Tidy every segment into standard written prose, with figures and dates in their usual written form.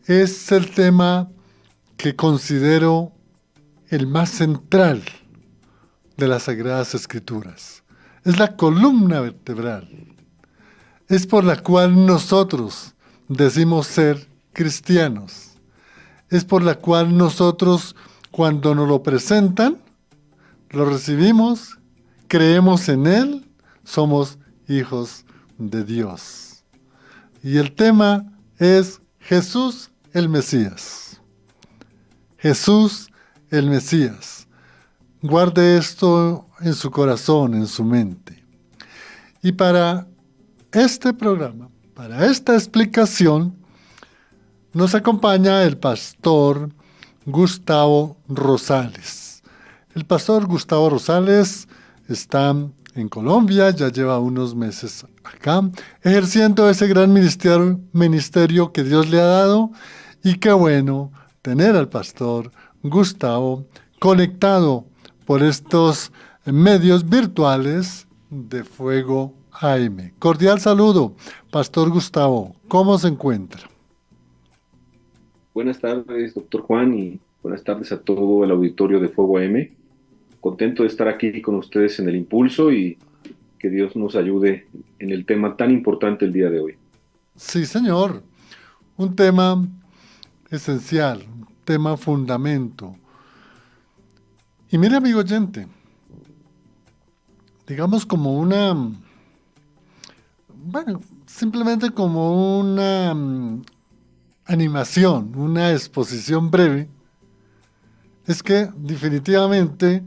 es el tema que considero el más central de las Sagradas Escrituras. Es la columna vertebral. Es por la cual nosotros decimos ser cristianos. Es por la cual nosotros, cuando nos lo presentan, lo recibimos, creemos en Él, somos hijos de Dios. Y el tema es Jesús el Mesías. Jesús el Mesías. Guarde esto en su corazón, en su mente. Y para este programa, para esta explicación, nos acompaña el pastor Gustavo Rosales. El pastor Gustavo Rosales está en Colombia, ya lleva unos meses acá, ejerciendo ese gran ministerio que Dios le ha dado, y qué bueno tener al pastor Gustavo conectado por estos medios virtuales de Fuego AM. Cordial saludo, pastor Gustavo, ¿cómo se encuentra? Buenas tardes, doctor Juan, y buenas tardes a todo el auditorio de Fuego AM. Contento de estar aquí con ustedes en el Impulso y que Dios nos ayude en el tema tan importante el día de hoy. Sí, señor, un tema esencial, un tema fundamento. Y mire, amigo oyente, digamos como simplemente como una animación, una exposición breve, es que definitivamente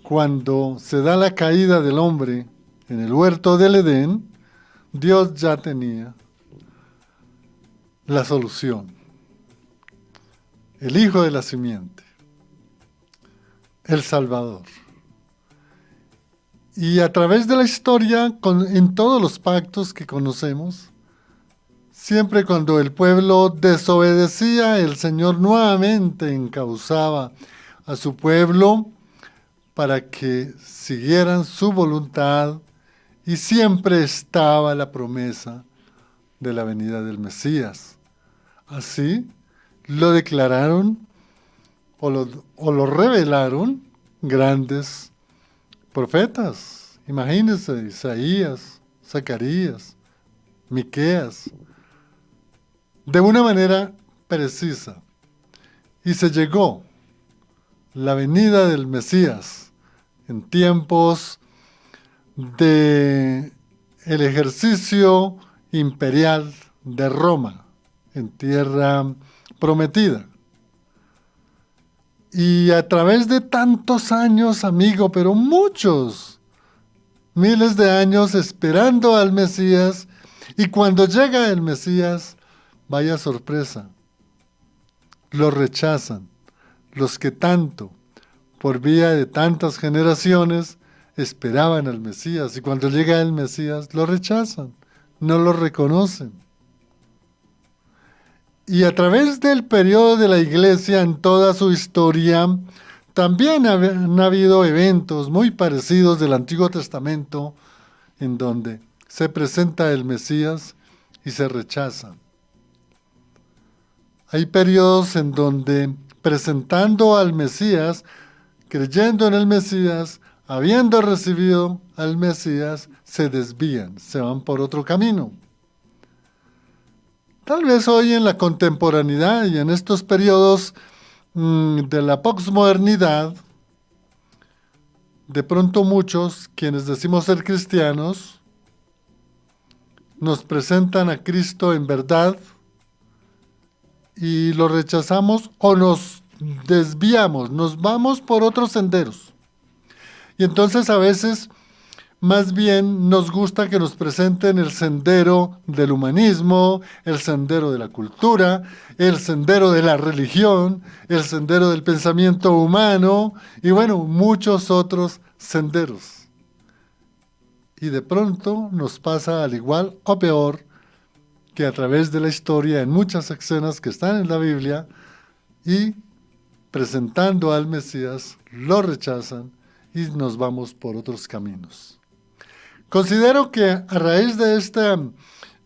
cuando se da la caída del hombre en el huerto del Edén, Dios ya tenía la solución. El hijo de la simiente, el Salvador. Y a través de la historia, en todos los pactos que conocemos, siempre cuando el pueblo desobedecía, el Señor nuevamente encauzaba a su pueblo para que siguieran su voluntad, y siempre estaba la promesa de la venida del Mesías. Así lo declararon o lo revelaron grandes profetas. Imagínense, Isaías, Zacarías, Miqueas, de una manera precisa. Y se llegó la venida del Mesías en tiempos de el ejercicio imperial de Roma en tierra prometida. Y a través de tantos años, amigo, pero muchos, miles de años esperando al Mesías, y cuando llega el Mesías, vaya sorpresa, lo rechazan los que tanto, por vía de tantas generaciones, esperaban al Mesías, y cuando llega el Mesías, lo rechazan, no lo reconocen. Y a través del periodo de la Iglesia, en toda su historia, también han habido eventos muy parecidos del Antiguo Testamento, en donde se presenta el Mesías y se rechaza. Hay periodos en donde, presentando al Mesías, creyendo en el Mesías, habiendo recibido al Mesías, se desvían, se van por otro camino. Tal vez hoy en la contemporaneidad y en estos periodos de la posmodernidad, de pronto muchos, quienes decimos ser cristianos, nos presentan a Cristo en verdad y lo rechazamos o nos desviamos, nos vamos por otros senderos. Y entonces a veces más bien nos gusta que nos presenten el sendero del humanismo, el sendero de la cultura, el sendero de la religión, el sendero del pensamiento humano y bueno, muchos otros senderos. Y de pronto nos pasa al igual o peor que a través de la historia en muchas escenas que están en la Biblia, y presentando al Mesías lo rechazan y nos vamos por otros caminos. Considero que a raíz de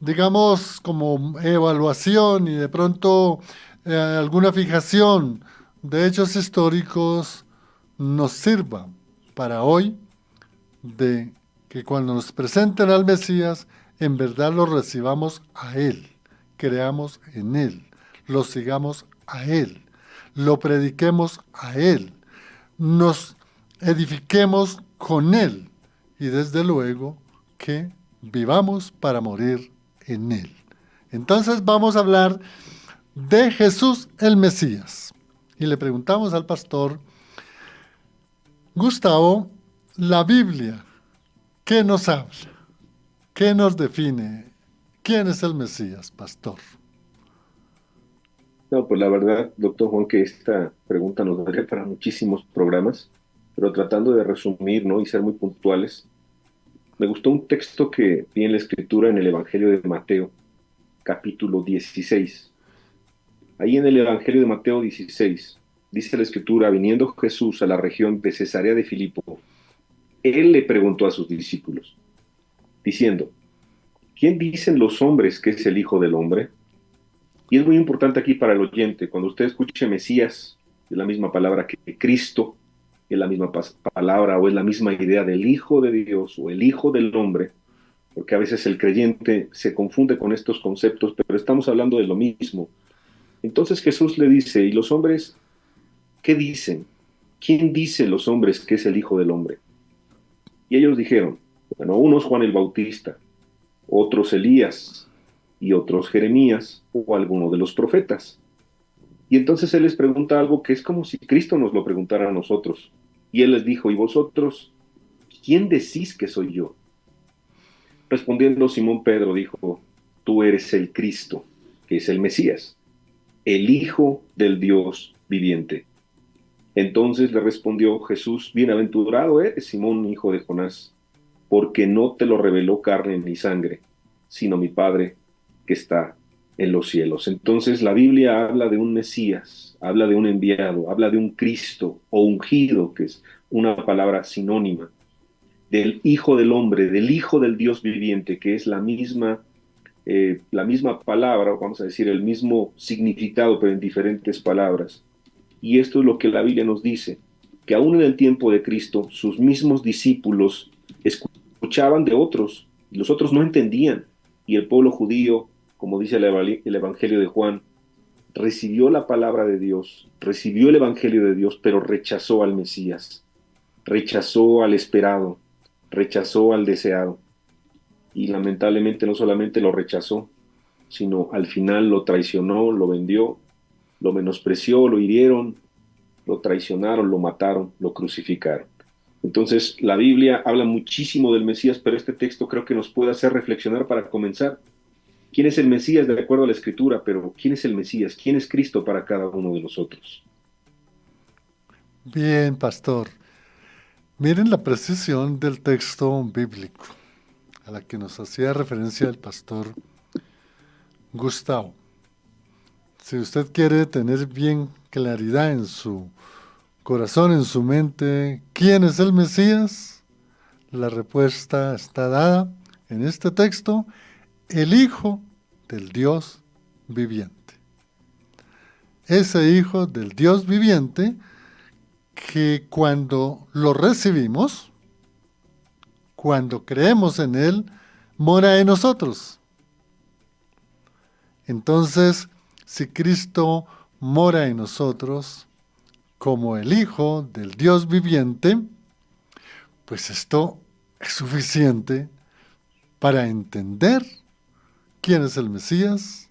digamos, como evaluación y de pronto alguna fijación de hechos históricos nos sirva para hoy de que cuando nos presenten al Mesías, en verdad lo recibamos a Él, creamos en Él, lo sigamos a Él, lo prediquemos a Él, nos edifiquemos con Él y desde luego que vivamos para morir en Él. Entonces vamos a hablar de Jesús el Mesías. Y le preguntamos al pastor Gustavo, la Biblia, ¿qué nos habla? ¿Qué nos define? ¿Quién es el Mesías, pastor? No, pues la verdad, doctor Juan, que esta pregunta nos daría para muchísimos programas, pero tratando de resumir, ¿no? Y ser muy puntuales, me gustó un texto que vi en la Escritura en el Evangelio de Mateo, capítulo 16. Ahí en el Evangelio de Mateo 16, dice la Escritura, viniendo Jesús a la región de Cesarea de Filipo, él le preguntó a sus discípulos, diciendo, ¿quién dicen los hombres que es el Hijo del Hombre? Y es muy importante aquí para el oyente, cuando usted escuche Mesías, es la misma palabra que Cristo, es la misma palabra o es la misma idea del Hijo de Dios o el Hijo del Hombre, porque a veces el creyente se confunde con estos conceptos, pero estamos hablando de lo mismo. Entonces Jesús le dice, ¿y los hombres qué dicen? ¿Quién dice los hombres que es el Hijo del Hombre? Y ellos dijeron, bueno, unos Juan el Bautista, otros Elías, y otros Jeremías o alguno de los profetas. Y entonces él les pregunta algo que es como si Cristo nos lo preguntara a nosotros. Y él les dijo, ¿y vosotros quién decís que soy yo? Respondiendo Simón Pedro dijo, tú eres el Cristo, que es el Mesías, el Hijo del Dios viviente. Entonces le respondió Jesús, bienaventurado eres, Simón, hijo de Jonás, porque no te lo reveló carne ni sangre, sino mi Padre que está en los cielos. Entonces la Biblia habla de un Mesías, habla de un enviado, habla de un Cristo o ungido, que es una palabra sinónima, del Hijo del Hombre, del Hijo del Dios viviente, que es la misma palabra, vamos a decir, el mismo significado, pero en diferentes palabras. Y esto es lo que la Biblia nos dice, que aún en el tiempo de Cristo, sus mismos discípulos escuchaban de otros, y los otros no entendían, y el pueblo judío, como dice el Evangelio de Juan, recibió la palabra de Dios, recibió el Evangelio de Dios, pero rechazó al Mesías, rechazó al esperado, rechazó al deseado. Y lamentablemente no solamente lo rechazó, sino al final lo traicionó, lo vendió, lo menospreció, lo hirieron, lo traicionaron, lo mataron, lo crucificaron. Entonces, la Biblia habla muchísimo del Mesías, pero este texto creo que nos puede hacer reflexionar para comenzar. ¿Quién es el Mesías de acuerdo a la Escritura? Pero ¿quién es el Mesías? ¿Quién es Cristo para cada uno de nosotros? Bien, pastor. Miren la precisión del texto bíblico a la que nos hacía referencia el pastor Gustavo. Si usted quiere tener bien claridad en su corazón, en su mente, ¿quién es el Mesías? La respuesta está dada en este texto, el Hijo del Dios viviente. Ese Hijo del Dios viviente que cuando lo recibimos, cuando creemos en Él, mora en nosotros. Entonces, si Cristo mora en nosotros como el Hijo del Dios viviente, pues esto es suficiente para entender quién es el Mesías,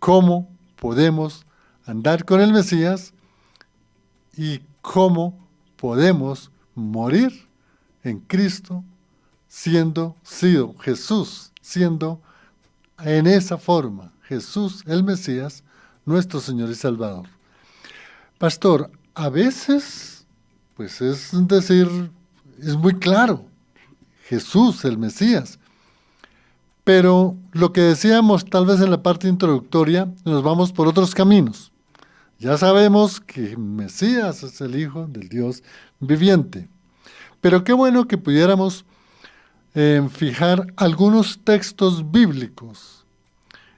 cómo podemos andar con el Mesías y cómo podemos morir en Cristo siendo Jesús, siendo en esa forma Jesús el Mesías, nuestro Señor y Salvador. Pastor, a veces, pues es decir, es muy claro, Jesús el Mesías. Pero lo que decíamos tal vez en la parte introductoria, nos vamos por otros caminos. Ya sabemos que Mesías es el Hijo del Dios viviente. Pero qué bueno que pudiéramos en fijar algunos textos bíblicos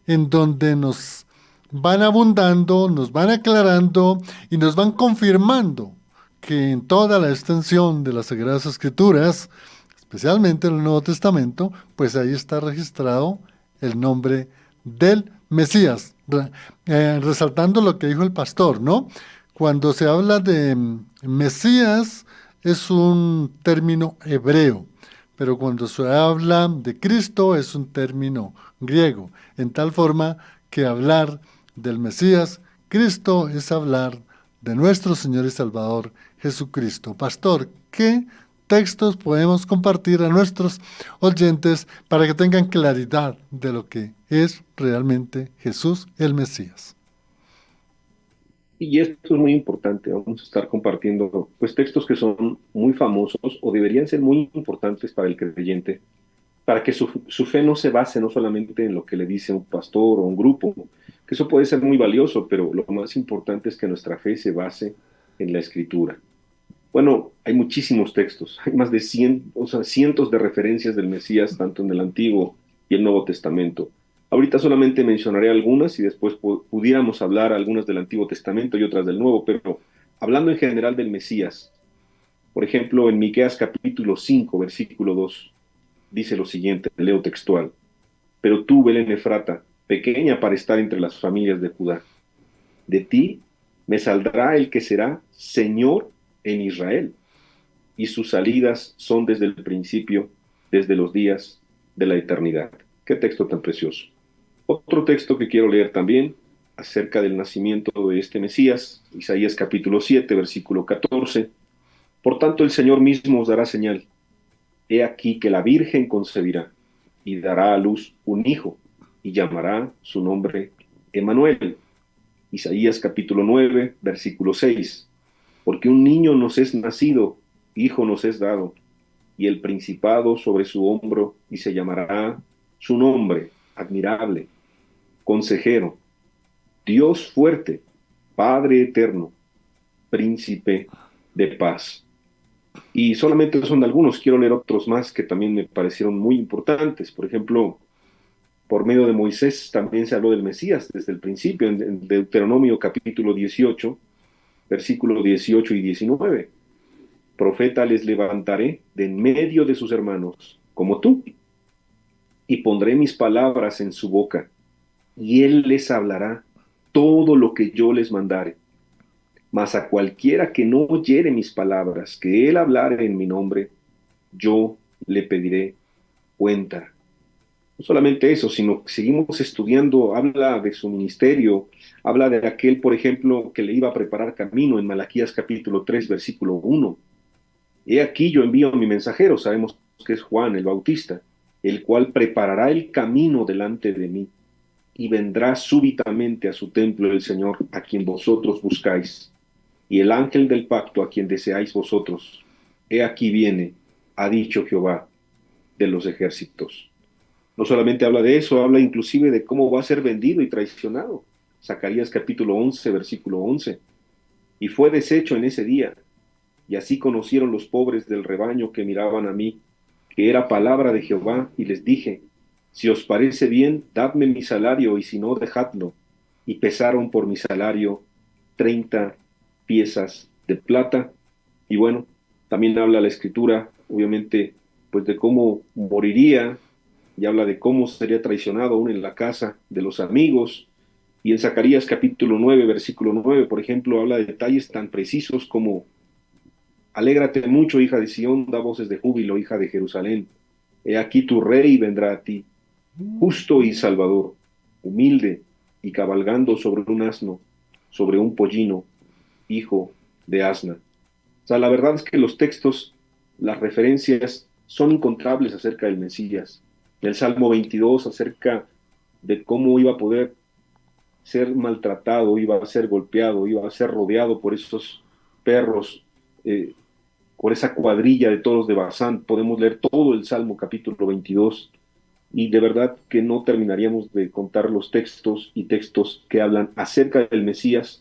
en donde nos van abundando, nos van aclarando y nos van confirmando que en toda la extensión de las Sagradas Escrituras, especialmente en el Nuevo Testamento, pues ahí está registrado el nombre del Mesías, resaltando lo que dijo el pastor, ¿no? Cuando se habla de Mesías es un término hebreo, pero cuando se habla de Cristo es un término griego, en tal forma que hablar del Mesías, Cristo, es hablar de nuestro Señor y Salvador Jesucristo. Pastor, ¿qué textos podemos compartir a nuestros oyentes para que tengan claridad de lo que es realmente Jesús el Mesías? Y esto es muy importante, vamos a estar compartiendo pues textos que son muy famosos o deberían ser muy importantes para el creyente, para que su fe no se base no solamente en lo que le dice un pastor o un grupo, que eso puede ser muy valioso, pero lo más importante es que nuestra fe se base en la Escritura. Bueno, hay muchísimos textos, hay más de 100, o sea, cientos de referencias del Mesías, tanto en el Antiguo y el Nuevo Testamento. Ahorita solamente mencionaré algunas y después pudiéramos hablar algunas del Antiguo Testamento y otras del Nuevo, pero hablando en general del Mesías, por ejemplo, en Miqueas capítulo 5, versículo 2, dice lo siguiente, leo textual: Pero tú, Belén Efrata, pequeña para estar entre las familias de Judá, de ti me saldrá el que será Señor en Israel, y sus salidas son desde el principio, desde los días de la eternidad. Qué texto tan precioso. Otro texto que quiero leer también acerca del nacimiento de este Mesías, Isaías capítulo 7, versículo 14. Por tanto, el Señor mismo os dará señal. He aquí que la Virgen concebirá y dará a luz un hijo y llamará su nombre Emmanuel. Isaías capítulo 9, versículo 6. Porque un niño nos es nacido, hijo nos es dado, y el principado sobre su hombro, y se llamará su nombre, admirable, consejero, Dios fuerte, Padre eterno, príncipe de paz. Y solamente son algunos, quiero leer otros más que también me parecieron muy importantes. Por ejemplo, por medio de Moisés también se habló del Mesías desde el principio, en Deuteronomio capítulo 18, versículos 18 y 19. Profeta les levantaré de en medio de sus hermanos, como tú, y pondré mis palabras en su boca, y él les hablará todo lo que yo les mandare. Mas a cualquiera que no oyere mis palabras, que él hablare en mi nombre, yo le pediré cuenta. No solamente eso, sino que seguimos estudiando, habla de su ministerio, habla de aquel, por ejemplo, que le iba a preparar camino en Malaquías capítulo 3, versículo 1. He aquí yo envío a mi mensajero, sabemos que es Juan el Bautista, el cual preparará el camino delante de mí, y vendrá súbitamente a su templo el Señor, a quien vosotros buscáis, y el ángel del pacto, a quien deseáis vosotros. He aquí viene, ha dicho Jehová de los ejércitos. No solamente habla de eso, habla inclusive de cómo va a ser vendido y traicionado. Zacarías capítulo 11, versículo 11. Y fue deshecho en ese día, y así conocieron los pobres del rebaño que miraban a mí, que era palabra de Jehová, y les dije: si os parece bien, dadme mi salario, y si no, dejadlo. Y pesaron por mi salario 30 piezas de plata. Y bueno, también habla la escritura, obviamente, pues de cómo moriría, y habla de cómo sería traicionado aún en la casa de los amigos. Y en Zacarías capítulo 9, versículo 9, por ejemplo, habla de detalles tan precisos como: alégrate mucho, hija de Sión, da voces de júbilo, hija de Jerusalén. He aquí tu rey vendrá a ti, justo y salvador, humilde y cabalgando sobre un asno, sobre un pollino, hijo de asna. O sea, la verdad es que los textos, las referencias son incontables acerca del Mesías. El Salmo 22 acerca de cómo iba a poder ser maltratado, iba a ser golpeado, iba a ser rodeado por esos perros, por esa cuadrilla de toros de Bazán. Podemos leer todo el Salmo capítulo 22 y de verdad que no terminaríamos de contar los textos y textos que hablan acerca del Mesías,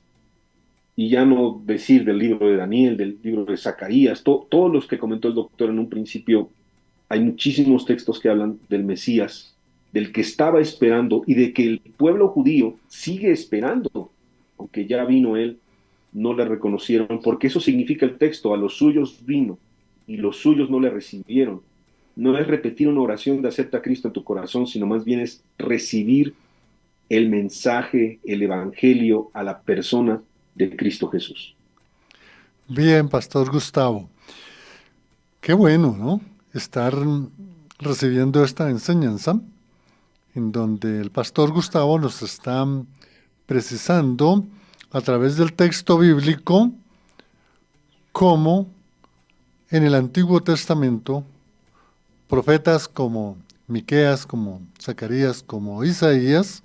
y ya no decir del libro de Daniel, del libro de Zacarías, todos los que comentó el doctor en un principio hay muchísimos textos que hablan del Mesías, del que estaba esperando y de que el pueblo judío sigue esperando, aunque ya vino él, no le reconocieron, porque eso significa el texto, a los suyos vino y los suyos no le recibieron. No es repetir una oración de acepta a Cristo en tu corazón, sino más bien es recibir el mensaje, el evangelio a la persona de Cristo Jesús. Bien, Pastor Gustavo. Qué bueno, ¿no? Estar recibiendo esta enseñanza en donde el Pastor Gustavo nos está precisando a través del texto bíblico cómo en el Antiguo Testamento profetas como Miqueas, como Zacarías, como Isaías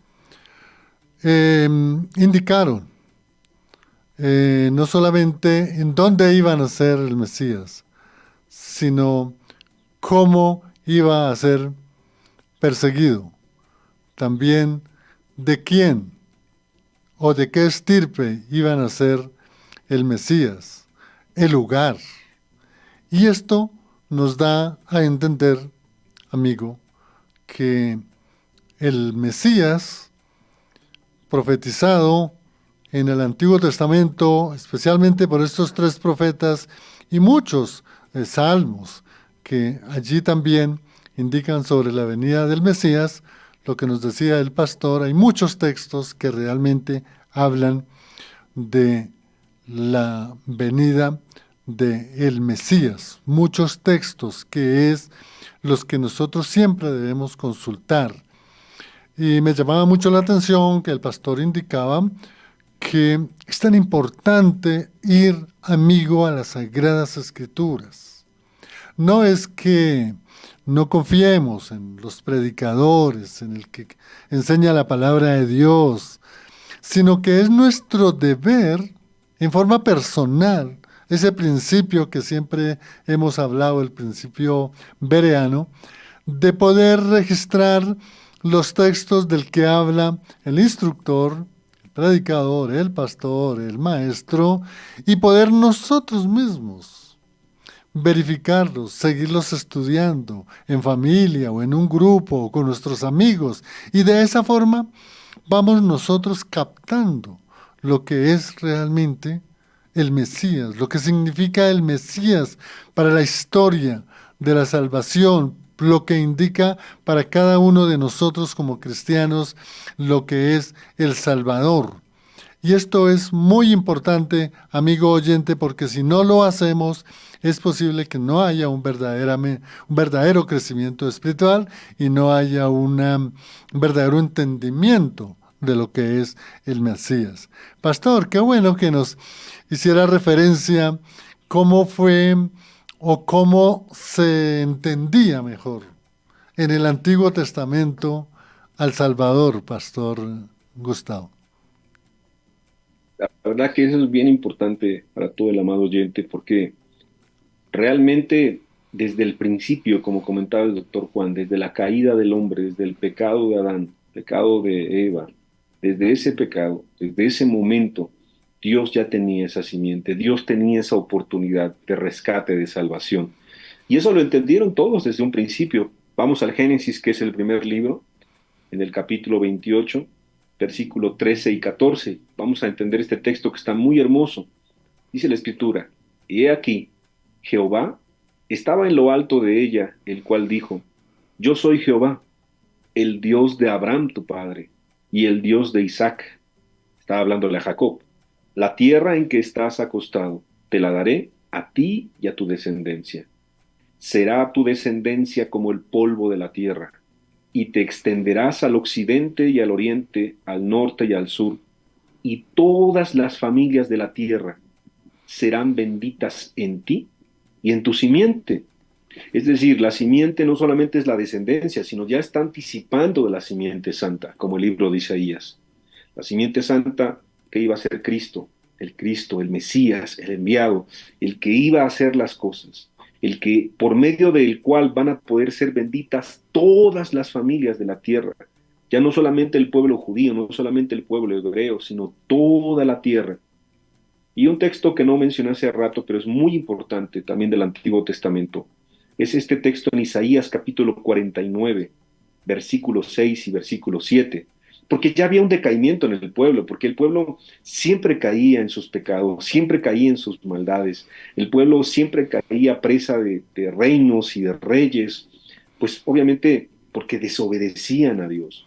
indicaron no solamente en dónde iba a nacer el Mesías, sino cómo iba a ser perseguido, también de quién o de qué estirpe iba a nacer el Mesías, el lugar. Y esto nos da a entender, amigo, que el Mesías profetizado en el Antiguo Testamento, especialmente por estos tres profetas y muchos salmos que allí también indican sobre la venida del Mesías, lo que nos decía el pastor, hay muchos textos que realmente hablan de la venida del Mesías, muchos textos que es los que nosotros siempre debemos consultar. Y me llamaba mucho la atención que el pastor indicaba que es tan importante ir, amigo, a las Sagradas Escrituras. No es que no confiemos en los predicadores, en el que enseña la palabra de Dios, sino que es nuestro deber, en forma personal, ese principio que siempre hemos hablado, el principio bereano, de poder registrar los textos del que habla el instructor, el predicador, el pastor, el maestro, y poder nosotros mismos verificarlos, seguirlos estudiando en familia o en un grupo o con nuestros amigos. Y de esa forma vamos nosotros captando lo que es realmente el Mesías, lo que significa el Mesías para la historia de la salvación, lo que indica para cada uno de nosotros como cristianos lo que es el Salvador. Y esto es muy importante, amigo oyente, porque si no lo hacemos, es posible que no haya un verdadero crecimiento espiritual y no haya un verdadero entendimiento de lo que es el Mesías. Pastor, qué bueno que nos hiciera referencia cómo fue o cómo se entendía mejor en el Antiguo Testamento al Salvador, Pastor Gustavo. La verdad que eso es bien importante para todo el amado oyente, porque realmente desde el principio, como comentaba el doctor Juan, desde la caída del hombre, desde el pecado de Adán, pecado de Eva, desde ese pecado, desde ese momento, Dios ya tenía esa simiente, Dios tenía esa oportunidad de rescate, de salvación. Y eso lo entendieron todos desde un principio. Vamos al Génesis, que es el primer libro, en el capítulo 28, versículo 13 y 14. Vamos a entender este texto que está muy hermoso. Dice la Escritura, y he aquí, Jehová estaba en lo alto de ella, el cual dijo, yo soy Jehová, el Dios de Abraham tu padre, y el Dios de Isaac. Estaba hablándole a Jacob. La tierra en que estás acostado, te la daré a ti y a tu descendencia. Será tu descendencia como el polvo de la tierra, y te extenderás al occidente y al oriente, al norte y al sur, y todas las familias de la tierra serán benditas en ti y en tu simiente. Es decir, la simiente no solamente es la descendencia, sino ya está anticipando de la simiente santa, como el libro de Isaías. La simiente santa que iba a ser Cristo, el Mesías, el enviado, el que iba a hacer las cosas, el que por medio del cual van a poder ser benditas todas las familias de la tierra, ya no solamente el pueblo judío, no solamente el pueblo hebreo, sino toda la tierra. Y un texto que no mencioné hace rato, pero es muy importante también del Antiguo Testamento, Es este texto en Isaías capítulo 49, versículo 6 y versículo 7, porque ya había un decaimiento en el pueblo, porque el pueblo siempre caía en sus pecados, siempre caía en sus maldades, el pueblo siempre caía presa de reinos y de reyes, pues obviamente porque desobedecían a Dios.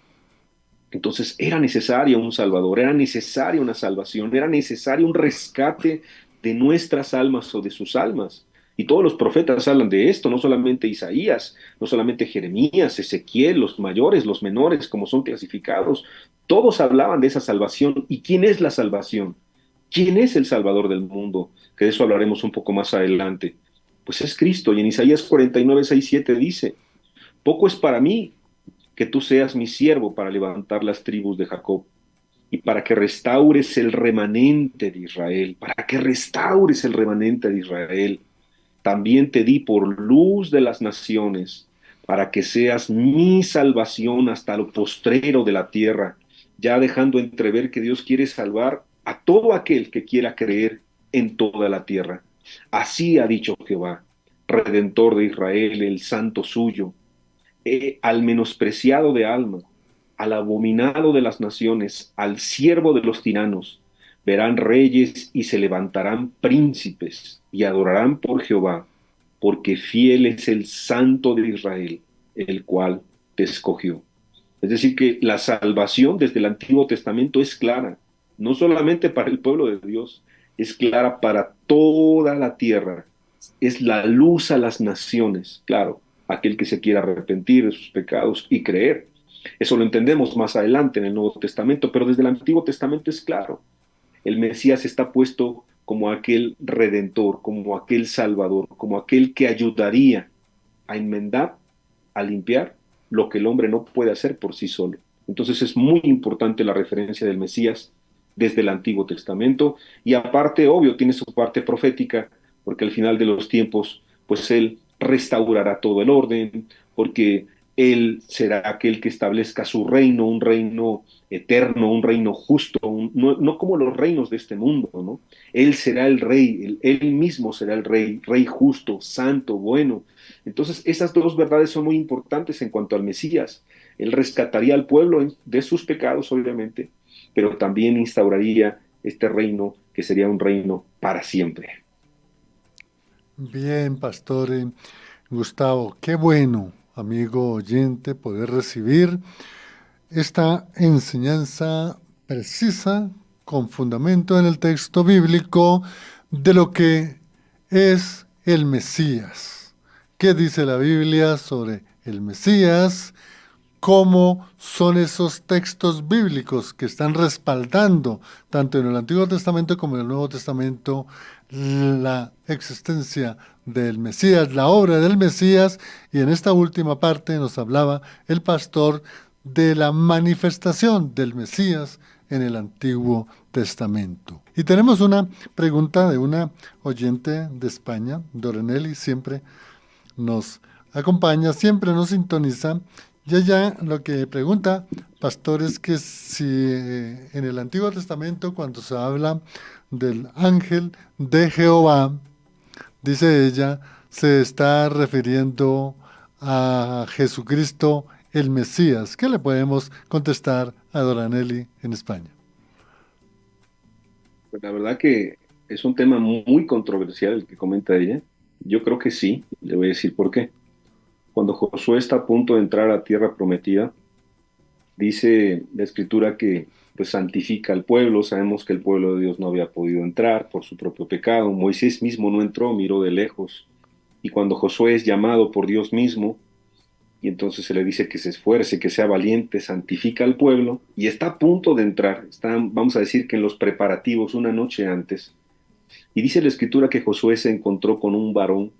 Entonces era necesario un Salvador, era necesaria una salvación, era necesario un rescate de nuestras almas o de sus almas. Y todos los profetas hablan de esto, no solamente Isaías, no solamente Jeremías, Ezequiel, los mayores, los menores, como son clasificados. Todos hablaban de esa salvación. ¿Y quién es la salvación? ¿Quién es el Salvador del mundo? Que de eso hablaremos un poco más adelante. Pues es Cristo. Y en Isaías 49, 6, 7 dice, poco es para mí que tú seas mi siervo para levantar las tribus de Jacob y para que restaures el remanente de Israel, para que restaures el remanente de Israel. También te di por luz de las naciones, para que seas mi salvación hasta lo postrero de la tierra, ya dejando entrever que Dios quiere salvar a todo aquel que quiera creer en toda la tierra. Así ha dicho Jehová, Redentor de Israel, el santo suyo, al menospreciado de alma, al abominado de las naciones, al siervo de los tiranos. Verán reyes y se levantarán príncipes y adorarán por Jehová, porque fiel es el Santo de Israel, el cual te escogió. Es decir, que la salvación desde el Antiguo Testamento es clara, no solamente para el pueblo de Dios, es clara para toda la tierra. Es la luz a las naciones, claro, aquel que se quiera arrepentir de sus pecados y creer. Eso lo entendemos más adelante en el Nuevo Testamento, pero desde el Antiguo Testamento es claro. El Mesías está puesto como aquel redentor, como aquel salvador, como aquel que ayudaría a enmendar, a limpiar lo que el hombre no puede hacer por sí solo. Entonces es muy importante la referencia del Mesías desde el Antiguo Testamento y aparte, obvio, tiene su parte profética, porque al final de los tiempos, pues Él restaurará todo el orden, porque Él será aquel que establezca su reino, un reino eterno, un reino justo, no, no, como los reinos de este mundo, ¿no? Él será el rey, él mismo será el rey, rey justo, santo, bueno. Entonces, esas dos verdades son muy importantes en cuanto al Mesías. Él rescataría al pueblo de sus pecados, obviamente, pero también instauraría este reino que sería un reino para siempre. Bien, pastor Gustavo, qué bueno, amigo oyente, poder recibir esta enseñanza precisa, con fundamento en el texto bíblico, de lo que es el Mesías. ¿Qué dice la Biblia sobre el Mesías? ¿Cómo son esos textos bíblicos que están respaldando, tanto en el Antiguo Testamento como en el Nuevo Testamento, la existencia del Mesías, la obra del Mesías? Y en esta última parte nos hablaba el pastor de la manifestación del Mesías en el Antiguo Testamento. Y tenemos una pregunta de una oyente de España, Dorenelli, siempre nos acompaña, siempre nos sintoniza. Y ella lo que pregunta, pastor, es que si en el Antiguo Testamento, cuando se habla del ángel de Jehová, dice ella, se está refiriendo a Jesucristo el Mesías. ¿Qué le podemos contestar a Doranelli en España? Pues la verdad que es un tema muy controversial el que comenta ella. Yo creo que sí, le voy a decir por qué. Cuando Josué está a punto de entrar a tierra prometida, dice la escritura que pues santifica al pueblo. Sabemos que el pueblo de Dios no había podido entrar por su propio pecado. Moisés mismo no entró, miró de lejos. Y cuando Josué es llamado por Dios mismo, y entonces se le dice que se esfuerce, que sea valiente, santifica al pueblo, y está a punto de entrar, está, vamos a decir que en los preparativos una noche antes, y dice la escritura que Josué se encontró con un varón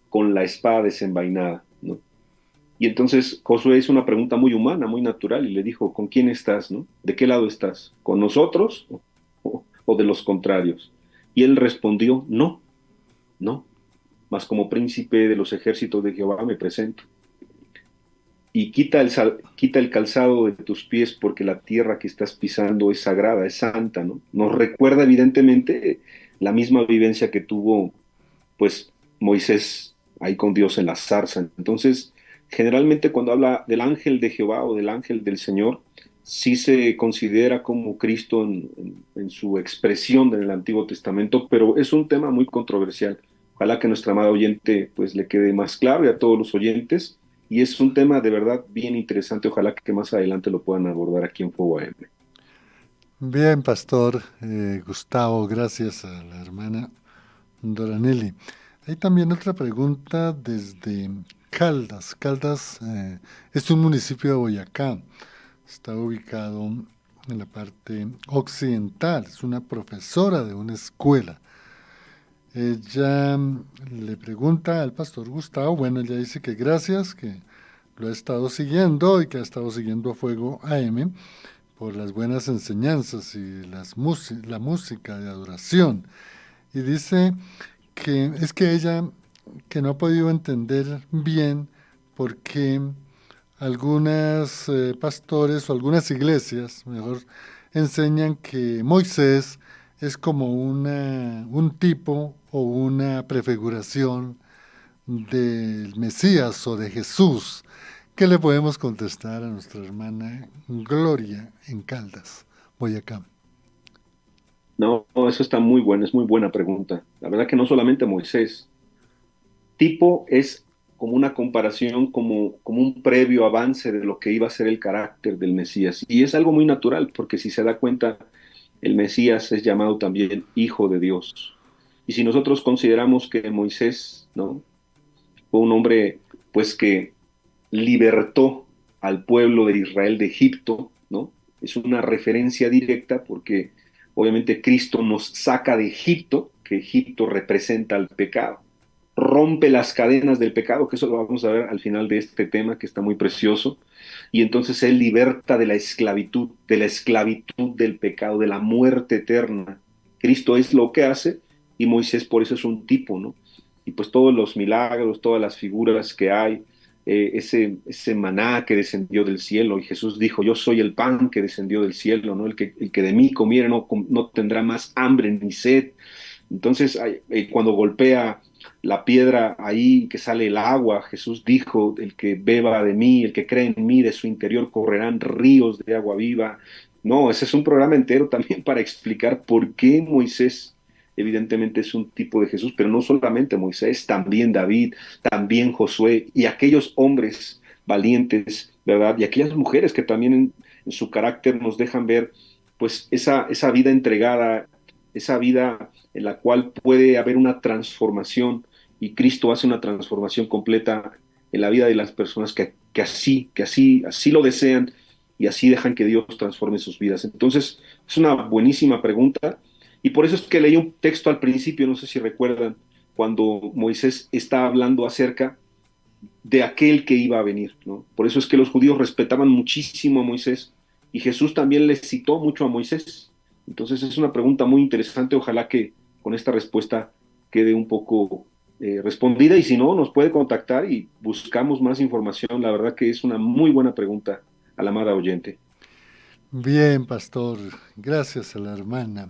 con la espada desenvainada, ¿no? Y entonces Josué hizo una pregunta muy humana, muy natural, y le dijo, ¿con quién estás, no? ¿De qué lado estás? ¿Con nosotros o de los contrarios? Y él respondió, no, no, mas como príncipe de los ejércitos de Jehová me presento. Y quita el calzado de tus pies porque la tierra que estás pisando es sagrada, es santa, ¿no? Nos recuerda evidentemente la misma vivencia que tuvo pues Moisés ahí con Dios en la zarza. Entonces, generalmente cuando habla del ángel de Jehová o del ángel del Señor, sí se considera como Cristo en su expresión en el Antiguo Testamento, pero es un tema muy controversial. Ojalá que nuestra amada oyente pues le quede más claro y a todos los oyentes. Y es un tema de verdad bien interesante. Ojalá que más adelante lo puedan abordar aquí en Fuego AM. Bien, pastor Gustavo, gracias a la hermana Doranelli. Hay también otra pregunta desde Caldas. Caldas es un municipio de Boyacá. Está ubicado en la parte occidental. Es una profesora de una escuela. Ella le pregunta al pastor Gustavo, bueno, ella dice que gracias, que lo ha estado siguiendo y que ha estado siguiendo a Fuego AM por las buenas enseñanzas y la música de adoración. Y dice que es que ella que no ha podido entender bien por qué algunas pastores o algunas iglesias, mejor, enseñan que Moisés es como un tipo o una prefiguración del Mesías o de Jesús. ¿Qué le podemos contestar a nuestra hermana Gloria en Caldas, Boyacá? No, eso está muy bueno, es muy buena pregunta. La verdad que no solamente Moisés. Tipo es como una comparación, como un previo avance de lo que iba a ser el carácter del Mesías. Y es algo muy natural, porque si se da cuenta, el Mesías es llamado también Hijo de Dios. Y si nosotros consideramos que Moisés, ¿no? Fue un hombre, pues, que libertó al pueblo de Israel de Egipto, ¿no? Es una referencia directa porque obviamente Cristo nos saca de Egipto, que Egipto representa el pecado, rompe las cadenas del pecado, que eso lo vamos a ver al final de este tema, que está muy precioso, y entonces Él liberta de la esclavitud del pecado, de la muerte eterna. Cristo es lo que hace y Moisés por eso es un tipo, ¿no? Y pues todos los milagros, todas las figuras que hay, ese maná que descendió del cielo, y Jesús dijo, yo soy el pan que descendió del cielo, ¿no? El que de mí comiere no tendrá más hambre ni sed. Entonces, cuando golpea la piedra ahí que sale el agua, Jesús dijo, el que beba de mí, el que cree en mí, de su interior correrán ríos de agua viva. No, ese es un programa entero también para explicar por qué Moisés evidentemente es un tipo de Jesús, pero no solamente Moisés, también David, también Josué y aquellos hombres valientes, ¿verdad? Y aquellas mujeres que también en su carácter nos dejan ver pues esa vida entregada, esa vida en la cual puede haber una transformación y Cristo hace una transformación completa en la vida de las personas así lo desean y así dejan que Dios transforme sus vidas. Entonces, es una buenísima pregunta y por eso es que leí un texto al principio, no sé si recuerdan, cuando Moisés está hablando acerca de aquel que iba a venir, ¿no? Por eso es que los judíos respetaban muchísimo a Moisés y Jesús también les citó mucho a Moisés. Entonces es una pregunta muy interesante, ojalá que con esta respuesta quede un poco respondida y si no, nos puede contactar y buscamos más información. La verdad que es una muy buena pregunta a la amada oyente. Bien, pastor, gracias a la hermana.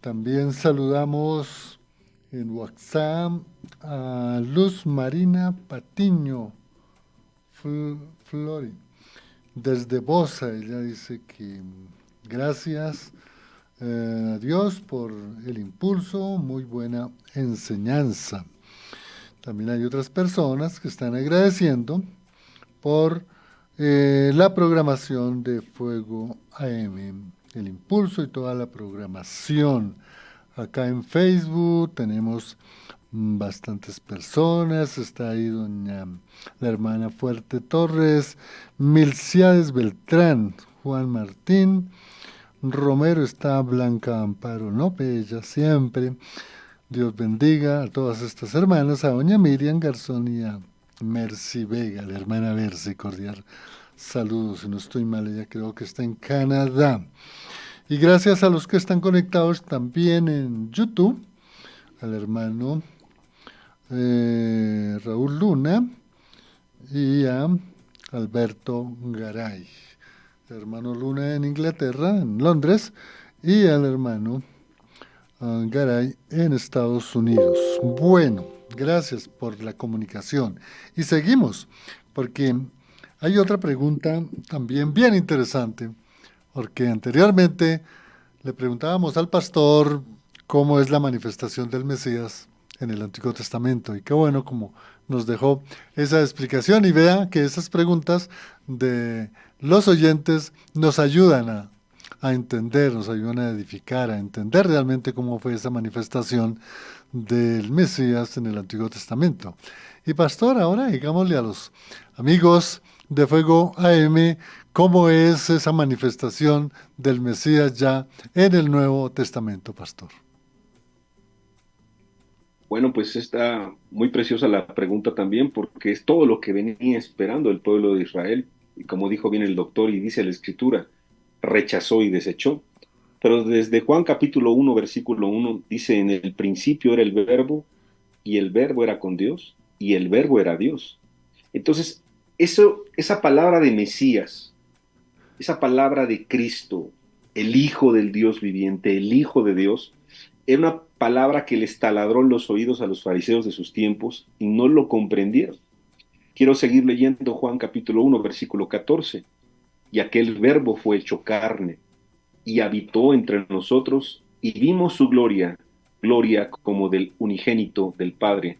También saludamos en WhatsApp a Luz Marina Patiño Flori. Desde Bosa, ella dice que gracias a Dios por el impulso, muy buena enseñanza. También hay otras personas que están agradeciendo por la programación de Fuego AM, el impulso y toda la programación. Acá en Facebook tenemos bastantes personas, está ahí doña la hermana Fuerte Torres, Milciades Beltrán, Juan Martín, Romero está Blanca Amparo López, ella siempre. Dios bendiga a todas estas hermanas, a doña Miriam Garzón y a Mercy Vega, la hermana Mercy, cordial saludos, si no estoy mal, ella creo que está en Canadá. Y gracias a los que están conectados también en YouTube, al hermano Raúl Luna y a Alberto Garay. El hermano Luna en Inglaterra, en Londres, y al hermano Garay en Estados Unidos. Bueno, Gracias por la comunicación. Y seguimos, porque hay otra pregunta también bien interesante, porque anteriormente le preguntábamos al pastor cómo es la manifestación del Mesías en el Antiguo Testamento. Y qué bueno como nos dejó esa explicación y vea que esas preguntas de los oyentes nos ayudan a entender, nos ayudan a edificar, a entender realmente cómo fue esa manifestación del Mesías en el Antiguo Testamento. Y pastor, ahora digámosle a los amigos de Fuego AM cómo es esa manifestación del Mesías ya en el Nuevo Testamento, pastor. Bueno, pues está muy preciosa la pregunta también, porque es todo lo que venía esperando el pueblo de Israel. Y como dijo bien el doctor y dice la Escritura, rechazó y desechó. Pero desde Juan capítulo 1, versículo 1, dice, en el principio era el verbo, y el verbo era con Dios, y el verbo era Dios. Entonces, esa palabra de Mesías, esa palabra de Cristo, el Hijo del Dios viviente, el Hijo de Dios, era una palabra que les taladró en los oídos a los fariseos de sus tiempos y no lo comprendieron. Quiero seguir leyendo Juan capítulo 1, versículo 14. Y aquel verbo fue hecho carne y habitó entre nosotros y vimos su gloria, gloria como del unigénito del Padre,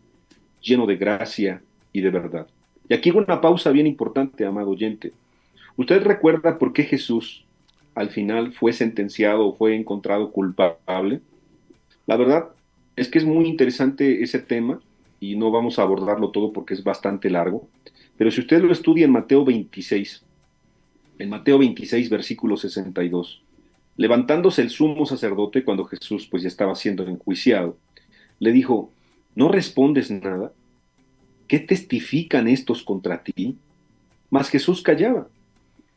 lleno de gracia y de verdad. Y aquí hago una pausa bien importante, amado oyente. ¿Usted recuerda por qué Jesús al final fue sentenciado o fue encontrado culpable? La verdad es que es muy interesante ese tema y no vamos a abordarlo todo porque es bastante largo, pero si usted lo estudia en Mateo 26, versículo 62, levantándose el sumo sacerdote cuando Jesús pues ya estaba siendo enjuiciado, le dijo, ¿no respondes nada? ¿Qué testifican estos contra ti? Mas Jesús callaba.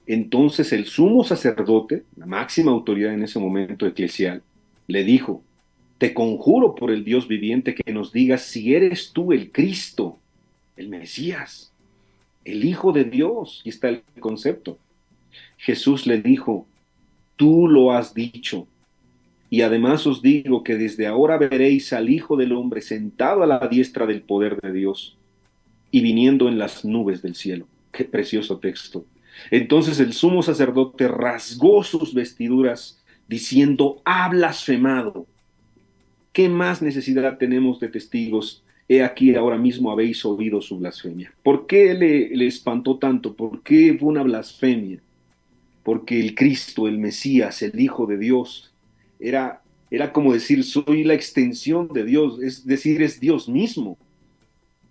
Entonces el sumo sacerdote, la máxima autoridad en ese momento eclesial, le dijo, te conjuro por el Dios viviente que nos digas si eres tú el Cristo, el Mesías, el Hijo de Dios. Y está el concepto. Jesús le dijo, tú lo has dicho. Y además os digo que desde ahora veréis al Hijo del Hombre sentado a la diestra del poder de Dios y viniendo en las nubes del cielo. Qué precioso texto. Entonces el sumo sacerdote rasgó sus vestiduras diciendo, ha blasfemado. ¿Qué más necesidad tenemos de testigos? He aquí ahora mismo habéis oído su blasfemia. ¿Por qué le espantó tanto? ¿Por qué fue una blasfemia? Porque el Cristo, el Mesías, el Hijo de Dios, era como decir, soy la extensión de Dios, es decir, es Dios mismo.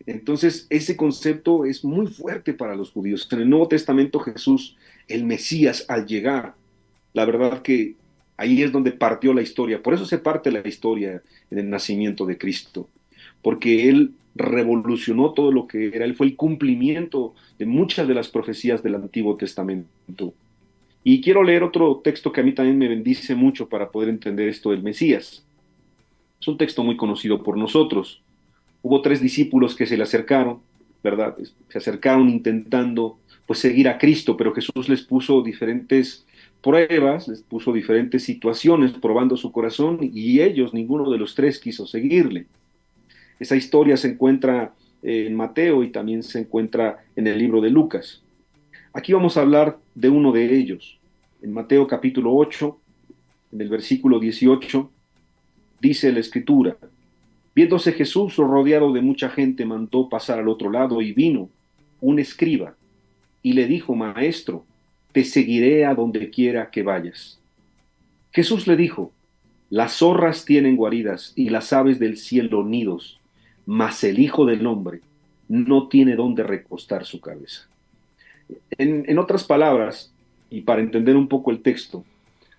Entonces, ese concepto es muy fuerte para los judíos. En el Nuevo Testamento, Jesús, el Mesías, al llegar, la verdad que ahí es donde partió la historia. Por eso se parte la historia en el nacimiento de Cristo, porque Él revolucionó todo lo que era. Él fue el cumplimiento de muchas de las profecías del Antiguo Testamento. Y quiero leer otro texto que a mí también me bendice mucho para poder entender esto del Mesías. Es un texto muy conocido por nosotros. Hubo tres discípulos que se le acercaron, ¿verdad? Se acercaron intentando pues seguir a Cristo, pero Jesús les puso diferentes pruebas, les puso diferentes situaciones probando su corazón y ellos, ninguno de los tres quiso seguirle. Esa historia se encuentra en Mateo y también se encuentra en el libro de Lucas. Aquí vamos a hablar de uno de ellos. En Mateo capítulo 8, en el versículo 18, dice la escritura, viéndose Jesús rodeado de mucha gente, mandó pasar al otro lado y vino un escriba y le dijo, Maestro, te seguiré a donde quiera que vayas. Jesús le dijo, las zorras tienen guaridas y las aves del cielo nidos, mas el Hijo del Hombre no tiene dónde recostar su cabeza. En otras palabras, y para entender un poco el texto,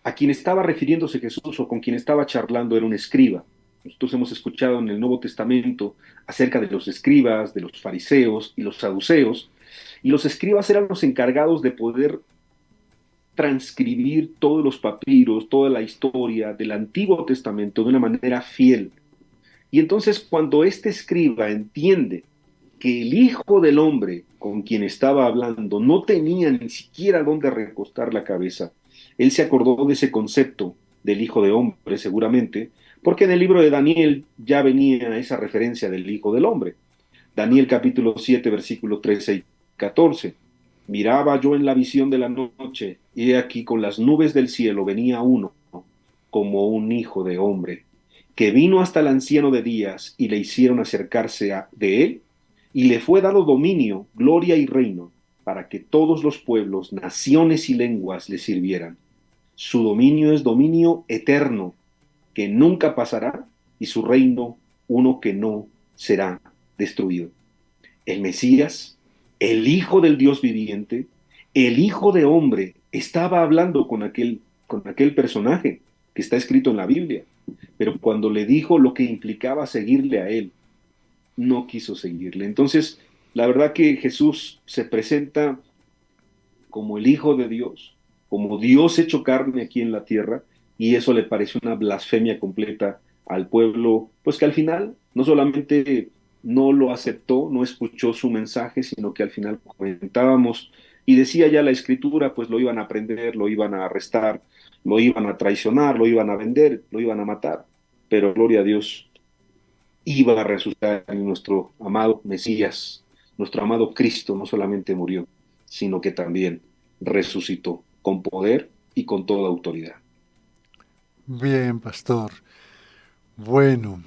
a quien estaba refiriéndose Jesús o con quien estaba charlando era un escriba. Nosotros hemos escuchado en el Nuevo Testamento acerca de los escribas, de los fariseos y los saduceos, y los escribas eran los encargados de poder transcribir todos los papiros, toda la historia del Antiguo Testamento de una manera fiel. Y entonces cuando este escriba entiende que el Hijo del Hombre con quien estaba hablando no tenía ni siquiera dónde recostar la cabeza, él se acordó de ese concepto del Hijo de Hombre, seguramente, porque en el libro de Daniel ya venía esa referencia del Hijo del Hombre. Daniel capítulo 7, versículo 13 y 14. Miraba yo en la visión de la noche, y he aquí con las nubes del cielo venía uno, como un hijo de hombre, que vino hasta el anciano de días, y le hicieron acercarse de él, y le fue dado dominio, gloria y reino, para que todos los pueblos, naciones y lenguas le sirvieran. Su dominio es dominio eterno, que nunca pasará, y su reino uno que no será destruido. El Mesías, el Hijo del Dios viviente, el Hijo de hombre, estaba hablando con aquel personaje que está escrito en la Biblia, pero cuando le dijo lo que implicaba seguirle a él, no quiso seguirle. Entonces, la verdad que Jesús se presenta como el Hijo de Dios, como Dios hecho carne aquí en la tierra, y eso le pareció una blasfemia completa al pueblo, pues que al final no solamente no lo aceptó, no escuchó su mensaje, sino que al final comentábamos, y decía ya la escritura, pues lo iban a prender, lo iban a arrestar, lo iban a traicionar, lo iban a vender, lo iban a matar, pero gloria a Dios, iba a resucitar en nuestro amado Mesías, nuestro amado Cristo no solamente murió, sino que también resucitó con poder y con toda autoridad. Bien, pastor. Bueno,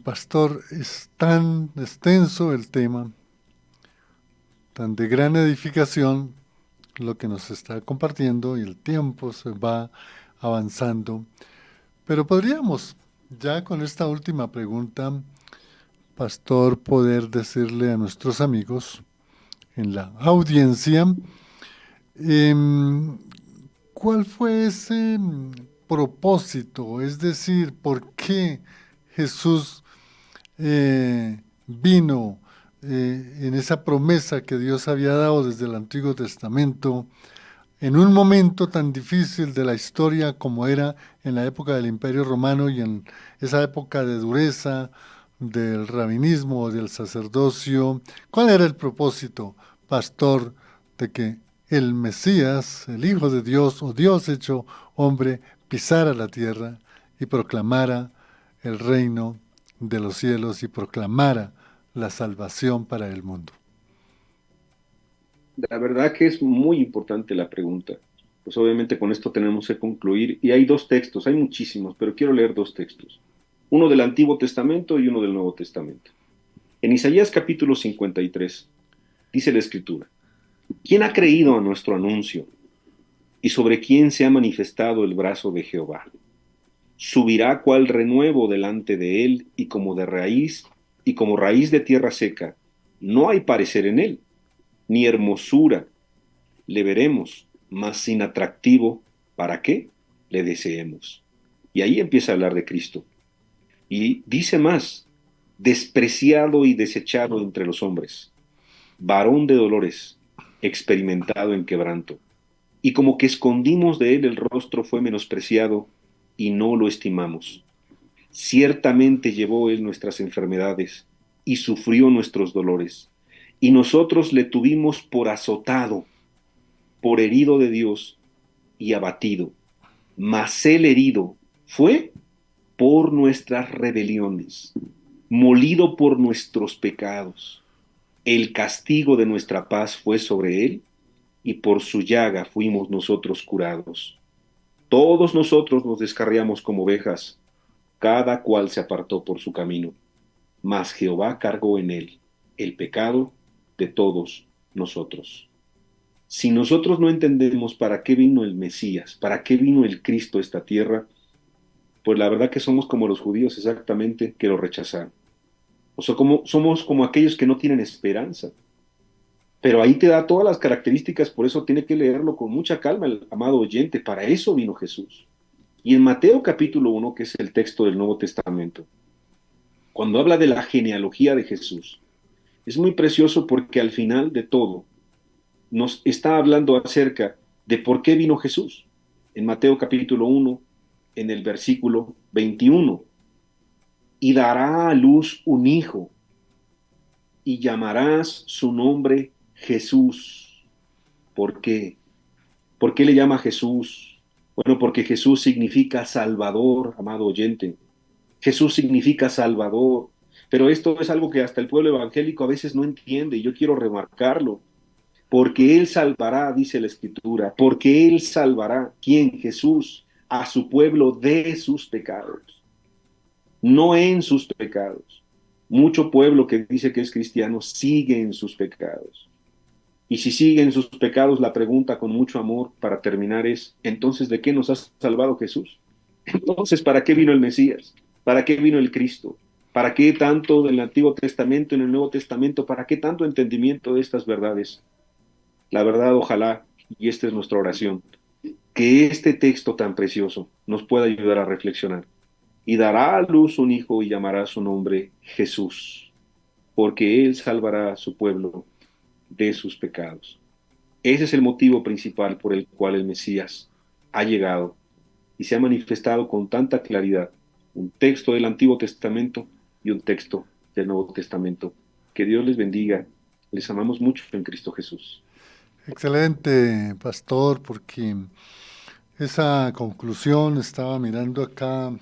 pastor, es tan extenso el tema, tan de gran edificación lo que nos está compartiendo y el tiempo se va avanzando. Pero podríamos, ya con esta última pregunta, pastor, poder decirle a nuestros amigos en la audiencia, em, ¿cuál fue ese propósito? Es decir, ¿por qué Jesús vino en esa promesa que Dios había dado desde el Antiguo Testamento en un momento tan difícil de la historia como era en la época del Imperio Romano y en esa época de dureza del rabinismo, del sacerdocio? ¿Cuál era el propósito, pastor, de que el Mesías, el Hijo de Dios o Dios hecho hombre, pisara la tierra y proclamara el reino de los cielos y proclamara la salvación para el mundo? La verdad que es muy importante la pregunta. Pues obviamente con esto tenemos que concluir. Y hay dos textos, hay muchísimos, pero quiero leer dos textos. Uno del Antiguo Testamento y uno del Nuevo Testamento. En Isaías capítulo 53 dice la Escritura: ¿quién ha creído a nuestro anuncio? ¿Y sobre quién se ha manifestado el brazo de Jehová? Subirá cual renuevo delante de él, y como de raíz, y como raíz de tierra seca. No hay parecer en él, ni hermosura. Le veremos, mas sin atractivo, ¿para qué? Le deseemos. Y ahí empieza a hablar de Cristo. Y dice más: despreciado y desechado entre los hombres, varón de dolores, experimentado en quebranto. Y como que escondimos de él el rostro, fue menospreciado y no lo estimamos. Ciertamente llevó él nuestras enfermedades y sufrió nuestros dolores. Y nosotros le tuvimos por azotado, por herido de Dios y abatido. Mas él herido fue por nuestras rebeliones, molido por nuestros pecados. El castigo de nuestra paz fue sobre él, y por su llaga fuimos nosotros curados. Todos nosotros nos descarriamos como ovejas, cada cual se apartó por su camino, mas Jehová cargó en él el pecado de todos nosotros. Si nosotros no entendemos para qué vino el Mesías, para qué vino el Cristo a esta tierra, pues la verdad que somos como los judíos exactamente, que lo rechazaron. O sea, somos como aquellos que no tienen esperanza. Pero ahí te da todas las características, por eso tiene que leerlo con mucha calma el amado oyente, para eso vino Jesús. Y en Mateo capítulo 1, que es el texto del Nuevo Testamento, cuando habla de la genealogía de Jesús, es muy precioso porque al final de todo nos está hablando acerca de por qué vino Jesús. En Mateo capítulo 1, en el versículo 21, y dará a luz un hijo, y llamarás su nombre Jesús. ¿Por qué? ¿Por qué le llama Jesús? Bueno, porque Jesús significa Salvador, amado oyente. Jesús significa Salvador. Pero esto es algo que hasta el pueblo evangélico a veces no entiende y yo quiero remarcarlo. Porque Él salvará, dice la Escritura, porque Él salvará, ¿quién? Jesús, a su pueblo de sus pecados, no en sus pecados. Mucho pueblo que dice que es cristiano sigue en sus pecados. Y si sigue en sus pecados, la pregunta con mucho amor para terminar es, entonces, ¿de qué nos ha salvado Jesús? Entonces, ¿para qué vino el Mesías? ¿Para qué vino el Cristo? ¿Para qué tanto del Antiguo Testamento en el Nuevo Testamento? ¿Para qué tanto entendimiento de estas verdades? La verdad, ojalá, y esta es nuestra oración, que este texto tan precioso nos pueda ayudar a reflexionar. Y dará a luz un hijo y llamará su nombre Jesús, porque él salvará a su pueblo de sus pecados. Ese es el motivo principal por el cual el Mesías ha llegado y se ha manifestado con tanta claridad. Un texto del Antiguo Testamento y un texto del Nuevo Testamento. Que Dios les bendiga. Les amamos mucho en Cristo Jesús. Excelente, pastor, porque esa conclusión estaba mirando acá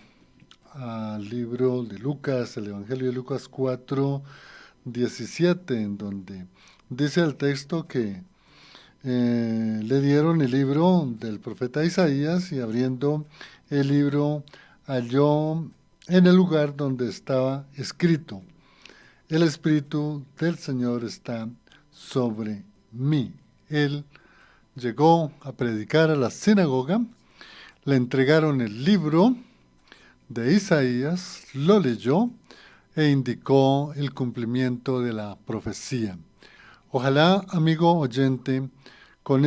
al libro de Lucas, el Evangelio de Lucas 4:17, en donde dice el texto que le dieron el libro del profeta Isaías y abriendo el libro halló en el lugar donde estaba escrito, el Espíritu del Señor está sobre mí. Él llegó a predicar a la sinagoga, le entregaron el libro de Isaías, lo leyó e indicó el cumplimiento de la profecía. Ojalá, amigo oyente, con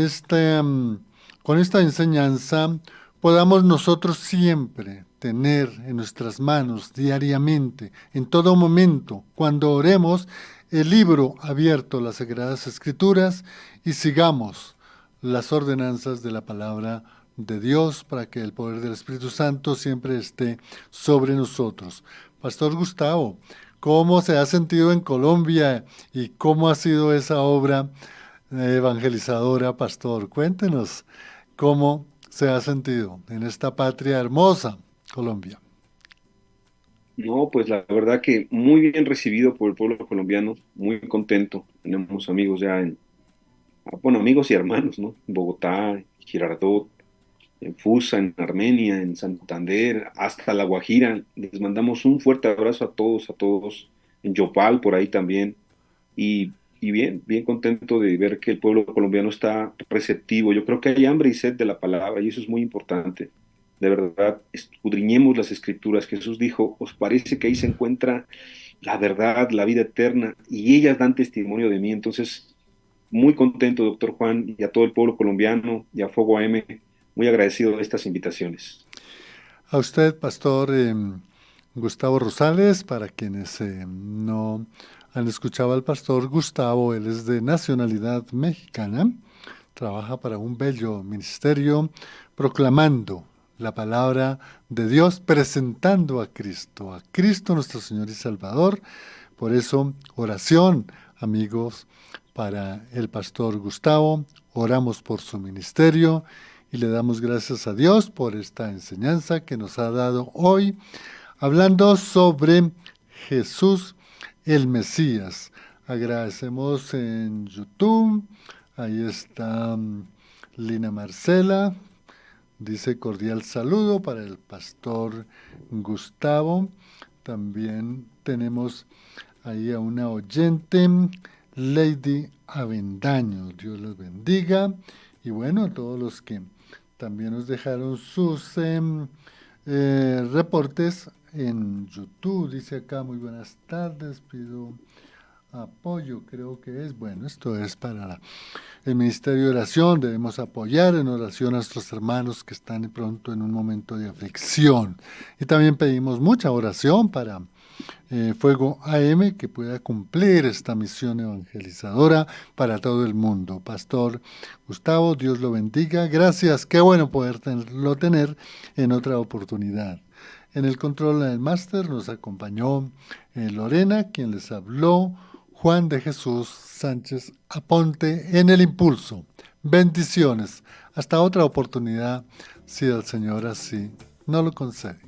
con esta enseñanza podamos nosotros siempre tener en nuestras manos diariamente, en todo momento, cuando oremos, el libro abierto, las Sagradas Escrituras, y sigamos las ordenanzas de la palabra de Dios para que el poder del Espíritu Santo siempre esté sobre nosotros. Pastor Gustavo, ¿cómo se ha sentido en Colombia y cómo ha sido esa obra evangelizadora, pastor? Cuéntenos cómo se ha sentido en esta patria hermosa, Colombia. No, pues la verdad que muy bien recibido por el pueblo colombiano, muy contento. Tenemos amigos ya bueno, amigos y hermanos, ¿no? En Bogotá, en Girardot, en Fusa, en Armenia, en Santander, hasta La Guajira. Les mandamos un fuerte abrazo a todos, en Yopal, por ahí también. Y bien, bien contento de ver que el pueblo colombiano está receptivo. Yo creo que hay hambre y sed de la palabra y eso es muy importante. De verdad, escudriñemos las escrituras. Jesús dijo, ¿os parece que ahí se encuentra la verdad, la vida eterna? Y ellas dan testimonio de mí. Entonces, muy contento, doctor Juan, y a todo el pueblo colombiano y a Fuego AM, muy agradecido de estas invitaciones. A usted, pastor Gustavo Rosales, para quienes no han escuchado al pastor Gustavo, él es de nacionalidad mexicana, trabaja para un bello ministerio proclamando la palabra de Dios, presentando a Cristo nuestro Señor y Salvador. Por eso, oración, amigos, para el pastor Gustavo, oramos por su ministerio y le damos gracias a Dios por esta enseñanza que nos ha dado hoy, hablando sobre Jesús el Mesías. Agradecemos en YouTube, ahí está Lina Marcela, dice cordial saludo para el pastor Gustavo. También tenemos ahí a una oyente, Lady Avendaño. Dios los bendiga. Y bueno, a todos los que también nos dejaron sus reportes en YouTube. Dice acá, muy buenas tardes, pido apoyo, creo que es. Bueno, esto es para el Ministerio de Oración. Debemos apoyar en oración a nuestros hermanos que están de pronto en un momento de aflicción. Y también pedimos mucha oración para Fuego AM, que pueda cumplir esta misión evangelizadora para todo el mundo. Pastor Gustavo, Dios lo bendiga. Gracias, qué bueno poderlo tener en otra oportunidad. En el control del máster nos acompañó Lorena, quien les habló, Juan de Jesús Sánchez Aponte en el impulso. Bendiciones. Hasta otra oportunidad, si el Señor así no lo concede.